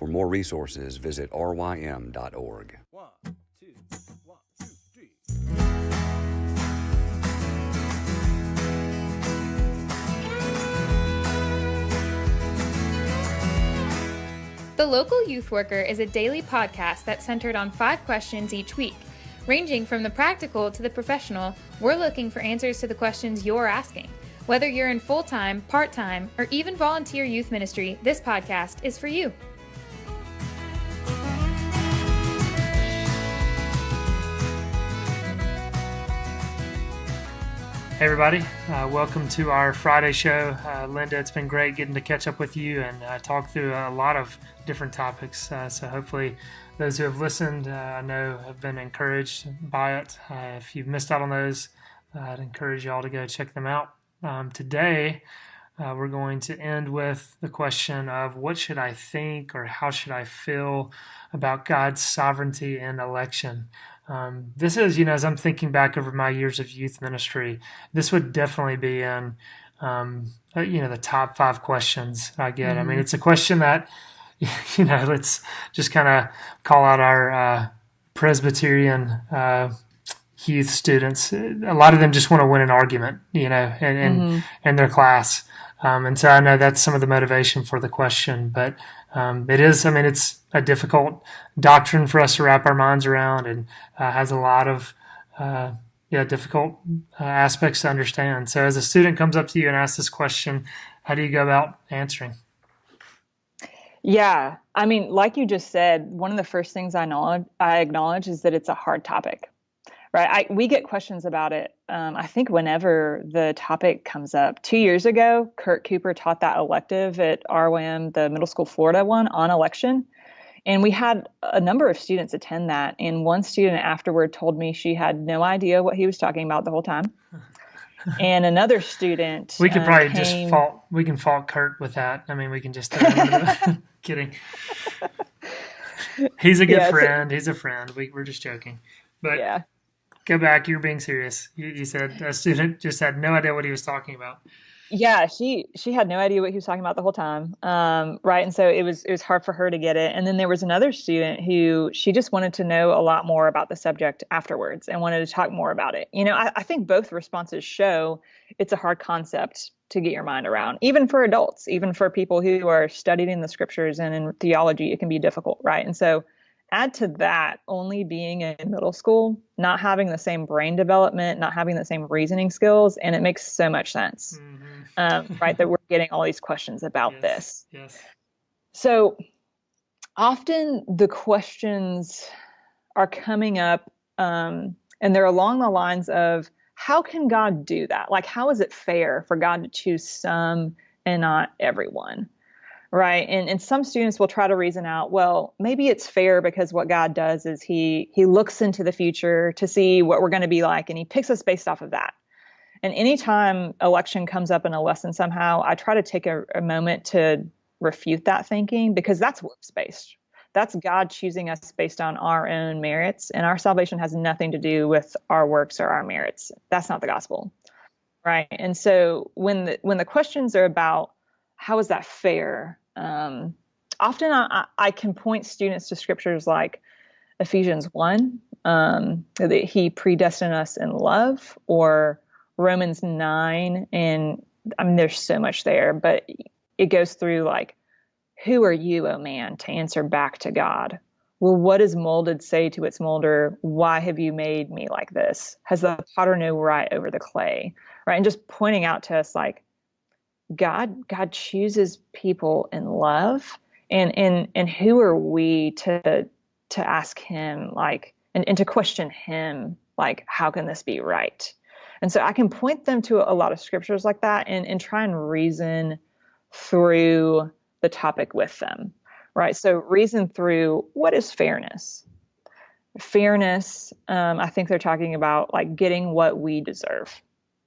For more resources, visit rym.org. One, two, 3. The Local Youth Worker is a daily podcast that's centered on 5 questions each week. Ranging from the practical to the professional, we're looking for answers to the questions you're asking. Whether you're in full-time, part-time, or even volunteer youth ministry, this podcast is for you. Hey everybody, welcome to our Friday show. Linda, it's been great getting to catch up with you and talk through a lot of different topics. So hopefully those who have listened, I know, have been encouraged by it. If you've missed out on those, I'd encourage you all to go check them out. Today, we're going to end with the question of what should I think or how should I feel about God's sovereignty and election? This is, as I'm thinking back over my years of youth ministry, this would definitely be in, the top 5 questions I get. Mm-hmm. I mean, it's a question that, let's just kind of call out our Presbyterian youth students. A lot of them just want to win an argument, in their class. And so I know that's some of the motivation for the question, but it's a difficult doctrine for us to wrap our minds around and has a lot of difficult aspects to understand. So as a student comes up to you and asks this question, how do you go about answering? Yeah, like you just said, one of the first things I acknowledge is that it's a hard topic. Right. We get questions about it. I think whenever the topic comes up. 2 years ago, Kurt Cooper taught that elective at RWAM, the middle school Florida one, on election. And we had a number of students attend that. And one student afterward told me she had no idea what he was talking about the whole time. And another student we could probably fault Kurt with that. We can just kidding. He's a good friend. He's a friend. We're just joking. But yeah. Go back. You're being serious. You said a student just had no idea what he was talking about. Yeah, she had no idea what he was talking about the whole time. Right. And so it was hard for her to get it. And then there was another student who she just wanted to know a lot more about the subject afterwards and wanted to talk more about it. I think both responses show it's a hard concept to get your mind around, even for adults, even for people who are studying the scriptures and in theology, it can be difficult. Right. And so add to that only being in middle school, not having the same brain development, not having the same reasoning skills, and it makes so much sense, right, that we're getting all these questions about this. Yes. So often the questions are coming up, and they're along the lines of, how can God do that? Like, how is it fair for God to choose some and not everyone? Right. And some students will try to reason out, well, maybe it's fair because what God does is he looks into the future to see what we're going to be like, and he picks us based off of that. And anytime election comes up in a lesson somehow, I try to take a moment to refute that thinking, because that's works-based. That's God choosing us based on our own merits, and our salvation has nothing to do with our works or our merits. That's not the gospel. Right. And so when the questions are about how is that fair, often I can point students to scriptures like Ephesians 1, that he predestined us in love, or Romans 9. And there's so much there, but it goes through like, who are you, O man, to answer back to God? Well, what does molded say to its molder? Why have you made me like this? Has the potter no right over the clay? Right. And just pointing out to us like, God chooses people in love, and who are we to ask him, like, and to question him, like, how can this be right? And so I can point them to a lot of scriptures like that and try and reason through the topic with them, right? So reason through, what is fairness? Fairness, I think they're talking about like getting what we deserve,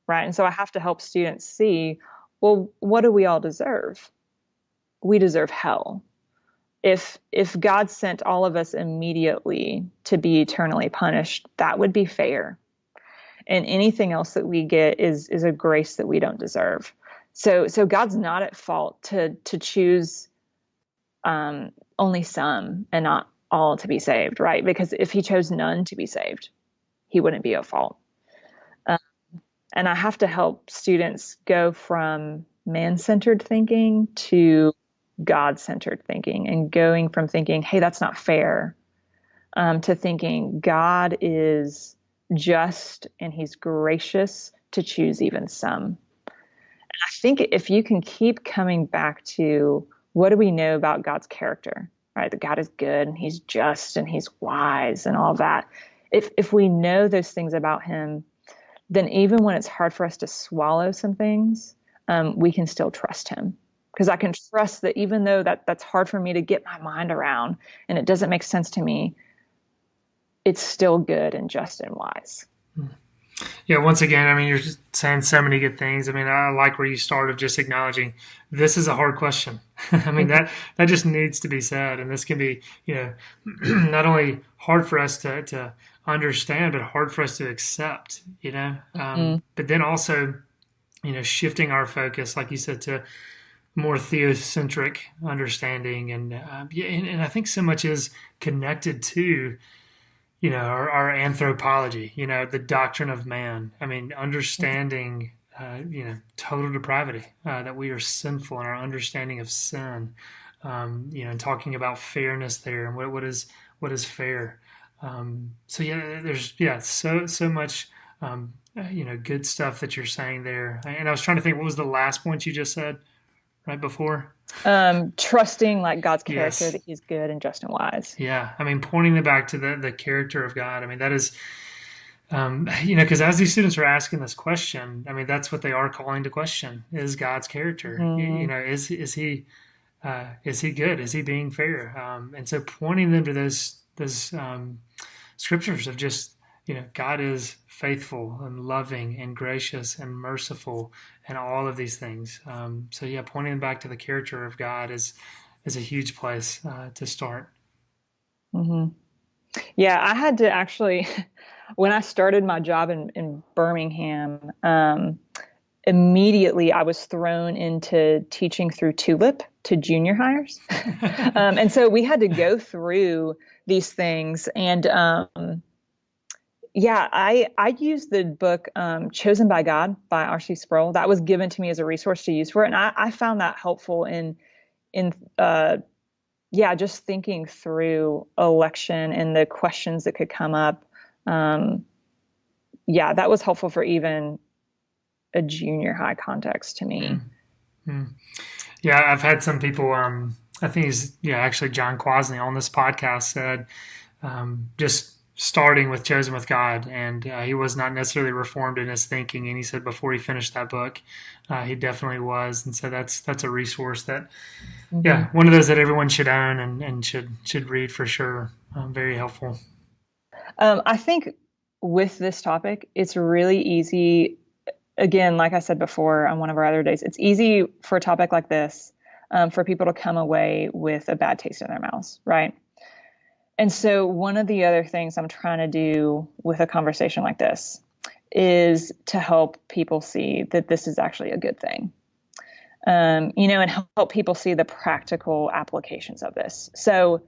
right? And so I have to help students see, well, what do we all deserve? We deserve hell. If God sent all of us immediately to be eternally punished, that would be fair. And anything else that we get is a grace that we don't deserve. So God's not at fault to choose only some and not all to be saved, right? Because if he chose none to be saved, he wouldn't be at fault. And I have to help students go from man-centered thinking to God-centered thinking, and going from thinking, hey, that's not fair, to thinking God is just and he's gracious to choose even some. And I think if you can keep coming back to what do we know about God's character, right? That God is good and he's just and he's wise and all that. If we know those things about him, then even when it's hard for us to swallow some things, we can still trust him. Because I can trust that even though that's hard for me to get my mind around and it doesn't make sense to me, it's still good and just and wise. Yeah, once again, I mean, you're just saying so many good things. I mean, I like where you started, just acknowledging this is a hard question. I mean, that just needs to be said. And this can be, not only hard for us to understand, but hard for us to accept, but then also, shifting our focus, like you said, to more theocentric understanding. And I think so much is connected to, our anthropology, the doctrine of man. I mean, understanding, total depravity, that we are sinful, and our understanding of sin, and talking about fairness there, and what is fair. There's so much, good stuff that you're saying there. And I was trying to think, what was the last point you just said right before? Trusting like God's character, Yes. that he's good and just and wise. Yeah. I mean, pointing them back to the character of God. I mean, that is, because as these students are asking this question, I mean, that's what they are calling to question, is God's character. Is he good? Is he being fair? And so pointing them to those scriptures of just, God is faithful and loving and gracious and merciful and all of these things. Pointing them back to the character of God is a huge place to start. Mm-hmm. Yeah, I had to actually, when I started my job in Birmingham, immediately I was thrown into teaching through Tulip to junior hires. And so we had to go through these things. And I used the book Chosen by God by R.C. Sproul. That was given to me as a resource to use for it. And I found that helpful in just thinking through election and the questions that could come up. That was helpful for even a junior high context to me. Mm-hmm. Yeah, I've had some people, I think actually John Kwasny on this podcast said, just starting with Chosen with God, and he was not necessarily reformed in his thinking. And he said before he finished that book, he definitely was. And so that's a resource that, one of those that everyone should own and should read for sure. Very helpful. I think with this topic, it's really easy. Again, like I said before on one of our other days, it's easy for a topic like this for people to come away with a bad taste in their mouths, right? And so one of the other things I'm trying to do with a conversation like this is to help people see that this is actually a good thing, and help people see the practical applications of this. So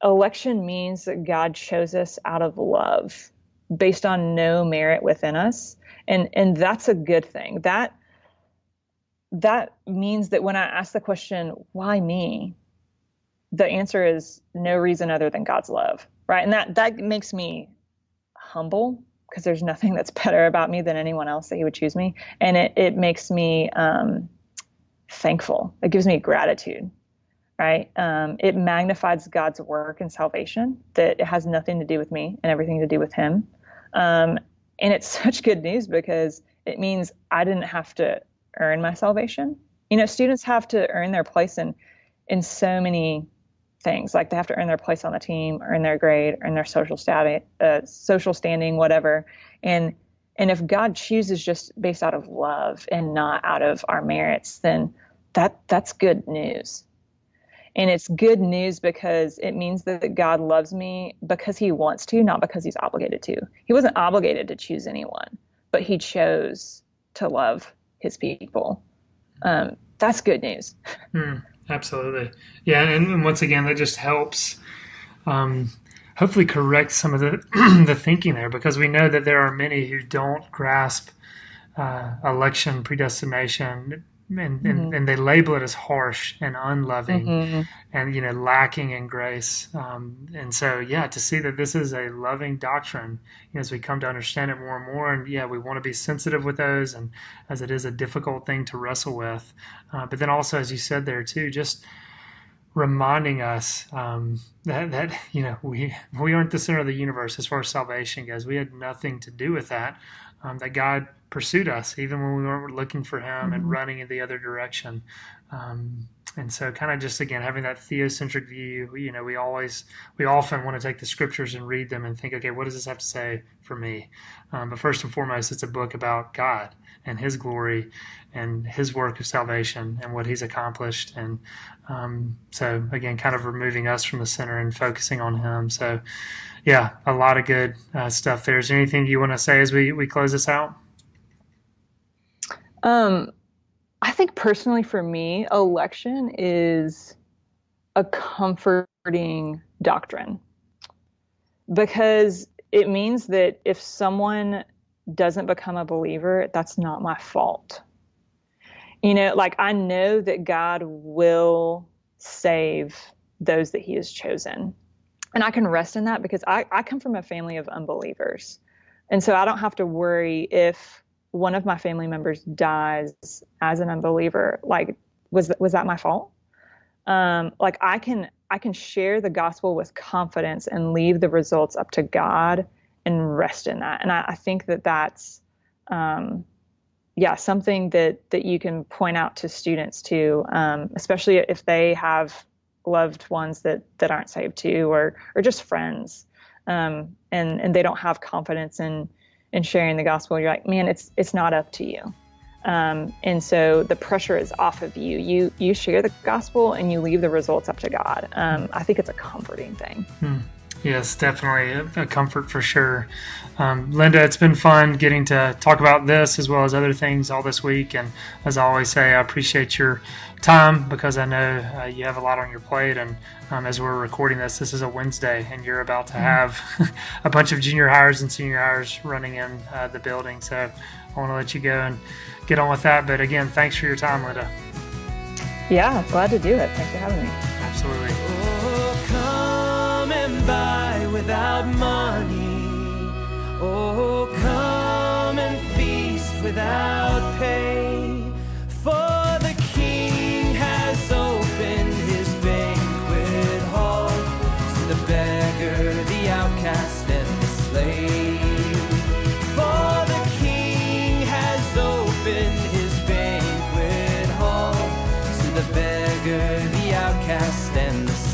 election means that God chose us out of love based on no merit within us. And that's a good thing. That means that when I ask the question, why me? The answer is no reason other than God's love, right? And that makes me humble, because there's nothing that's better about me than anyone else that he would choose me. And it makes me thankful. It gives me gratitude, right? It magnifies God's work in salvation, that it has nothing to do with me and everything to do with him. And it's such good news, because it means I didn't have to earn my salvation. Students have to earn their place in so many things. Like they have to earn their place on the team, earn their grade, earn their social standing, whatever. And if God chooses just based out of love and not out of our merits, then that's good news. And it's good news because it means that God loves me because he wants to, not because he's obligated to. He wasn't obligated to choose anyone, but he chose to love his people. That's good news. Absolutely. Yeah, and once again, that just helps hopefully correct some of the the thinking there, because we know that there are many who don't grasp election predestination, and they label it as harsh and unloving and lacking in grace. And so to see that this is a loving doctrine, as we come to understand it more and more, and we want to be sensitive with those, and as it is a difficult thing to wrestle with, but then also, as you said there too, just reminding us that we aren't the center of the universe as far as salvation goes. We had nothing to do with that. That God pursued us even when we weren't looking for Him and running in the other direction. And so, kind of just again having that theocentric view. We often want to take the scriptures and read them and think, okay, what does this have to say for me? But first and foremost, it's a book about God and His glory and His work of salvation and what He's accomplished. And so again, kind of removing us from the center and focusing on Him. So a lot of good stuff there. Is there anything you want to say as we close this out? I think personally for me, election is a comforting doctrine, because it means that if someone doesn't become a believer, that's not my fault. I know that God will save those that He has chosen. And I can rest in that because I come from a family of unbelievers. And so I don't have to worry if one of my family members dies as an unbeliever. Was that my fault? I can share the gospel with confidence and leave the results up to God and rest in that. And I think that that's, something that you can point out to students too, especially if they have loved ones that aren't saved too, or just friends, and they don't have confidence in sharing the gospel. You're like, man, it's not up to you. And so the pressure is off of you. You share the gospel and you leave the results up to God. I think it's a comforting thing. Yes, definitely a comfort for sure. Linda, it's been fun getting to talk about this as well as other things all this week. And as I always say, I appreciate your time, because I know you have a lot on your plate. And as we're recording this is a Wednesday, and you're about to have a bunch of junior hires and senior hires running in the building. So I want to let you go and get on with that. But again, thanks for your time, Linda. Yeah, glad to do it. Thanks for having me. Absolutely. Oh, come and buy without money. Oh, come and feast without pay. For the King has opened His banquet hall to the beggar, the outcast, and the slave. For the King has opened His banquet hall to the beggar, the outcast, and the slave.